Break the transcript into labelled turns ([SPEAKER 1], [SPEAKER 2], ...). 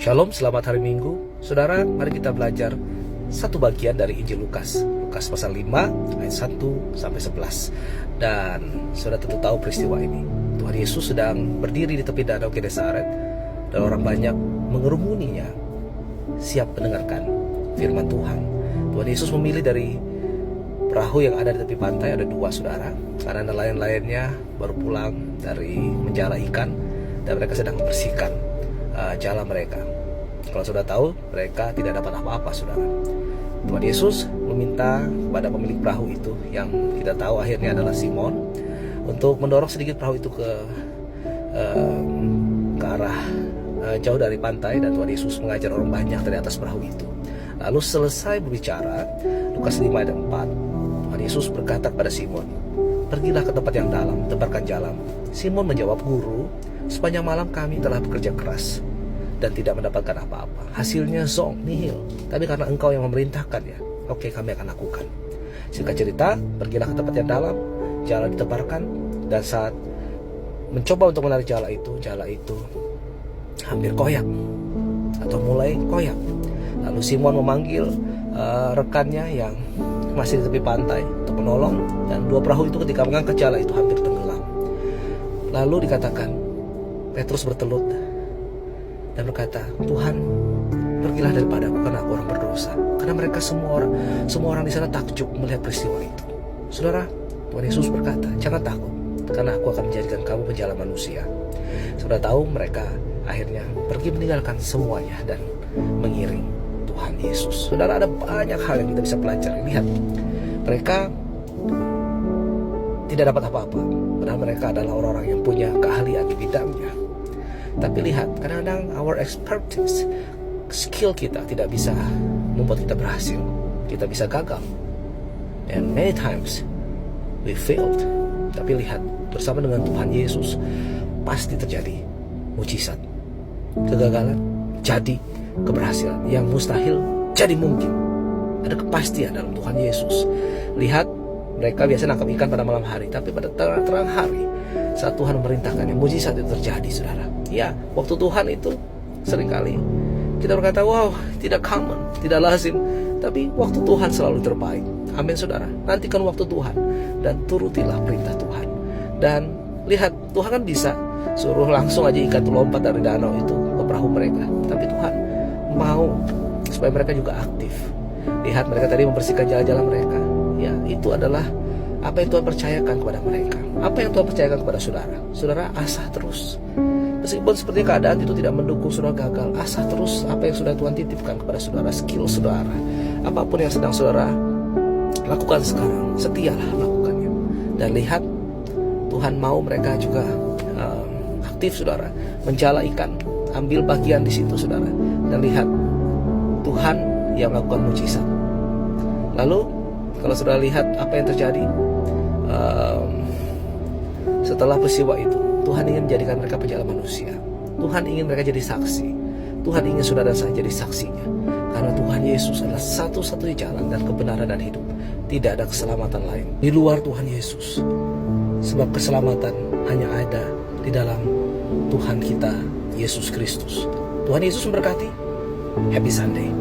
[SPEAKER 1] Shalom, selamat hari Minggu. Saudara, mari kita belajar satu bagian dari Injil Lukas. Lukas pasal 5 ayat 1 sampai 11. Dan saudara tentu tahu peristiwa ini. Tuhan Yesus sedang berdiri di tepi danau Genesaret dan orang banyak mengerumuninya, siap mendengarkan firman Tuhan. Tuhan Yesus memilih dari perahu yang ada di tepi pantai, ada dua saudara, karena nelayan-nelayannya baru pulang dari menjala ikan dan mereka sedang membersihkan jala mereka. Kalau sudah tahu, mereka tidak dapat apa-apa, saudara. Tuhan Yesus meminta kepada pemilik perahu itu, yang kita tahu akhirnya adalah Simon, untuk mendorong sedikit perahu itu ke arah jauh dari pantai, dan Tuhan Yesus mengajar orang banyak dari atas perahu itu. Lalu selesai berbicara, Lukas 5 ayat 4, Tuhan Yesus berkata kepada Simon, "Pergilah ke tempat yang dalam, tebarkan jalamu." Simon menjawab, "Guru, sepanjang malam kami telah bekerja keras dan tidak mendapatkan apa-apa. Hasilnya zong, nihil. Tapi karena engkau yang memerintahkannya, oke, kami akan lakukan." Singkat cerita, pergilah ke tempat yang dalam, jala ditebarkan, dan saat mencoba untuk menarik jala itu hampir koyak atau mulai koyak. Lalu Simon memanggil rekannya yang masih di tepi pantai untuk menolong, dan dua perahu itu ketika mengangkat jala itu hampir tenggelam. Lalu dikatakan, Petrus bertelut dan berkata, "Tuhan, pergilah daripadaku karena aku orang berdosa." Karena mereka semua orang di sana takjub melihat peristiwa itu. Saudara, Tuhan Yesus berkata, "Jangan takut, karena aku akan menjadikan kamu penjala manusia." Saudara tahu, mereka akhirnya pergi meninggalkan semuanya dan mengiring Tuhan Yesus. Saudara, ada banyak hal yang kita bisa pelajari. Lihat, mereka tidak dapat apa-apa, padahal mereka adalah orang-orang yang punya keahlian di bidangnya. Tapi lihat, kadang-kadang our expertise, skill kita tidak bisa membuat kita berhasil. Kita bisa gagal, and many times we failed. Tapi lihat, bersama dengan Tuhan Yesus pasti terjadi mujizat. Kegagalan jadi keberhasilan, yang mustahil jadi mungkin. Ada kepastian dalam Tuhan Yesus. Lihat, mereka biasa nangkap ikan pada malam hari, tapi pada terang hari, saat Tuhan memerintahkan, yang mujizat itu terjadi, saudara. Ya, waktu Tuhan itu seringkali kita berkata, wow, tidak common, tidak lazim. Tapi waktu Tuhan selalu terbaik. Amin, saudara. Nantikan waktu Tuhan dan turutilah perintah Tuhan. Dan lihat, Tuhan kan bisa suruh langsung aja ikan itu lompat dari danau itu ke perahu mereka. Tapi Tuhan mau supaya mereka juga aktif. Lihat, mereka tadi membersihkan jalan-jalan mereka. Ya, itu adalah apa yang Tuhan percayakan kepada mereka. Apa yang Tuhan percayakan kepada saudara. Saudara, asah terus. Meskipun seperti keadaan itu tidak mendukung saudara gagal, asah terus apa yang sudah Tuhan titipkan kepada saudara, skill saudara. Apapun yang sedang saudara lakukan sekarang, setialah melakukannya. Dan lihat, Tuhan mau mereka juga aktif, saudara, menjala ikan, ambil bagian di situ, saudara. Dan lihat, Tuhan yang melakukan mujizat. Lalu kalau saudara lihat apa yang terjadi setelah peristiwa itu, Tuhan ingin menjadikan mereka penjala manusia. Tuhan ingin mereka jadi saksi. Tuhan ingin saudara dan saya jadi saksinya. Karena Tuhan Yesus adalah satu-satunya jalan dan kebenaran dan hidup. Tidak ada keselamatan lain di luar Tuhan Yesus. Sebab keselamatan hanya ada di dalam Tuhan kita, Yesus Kristus. Tuhan Yesus memberkati. Happy Sunday.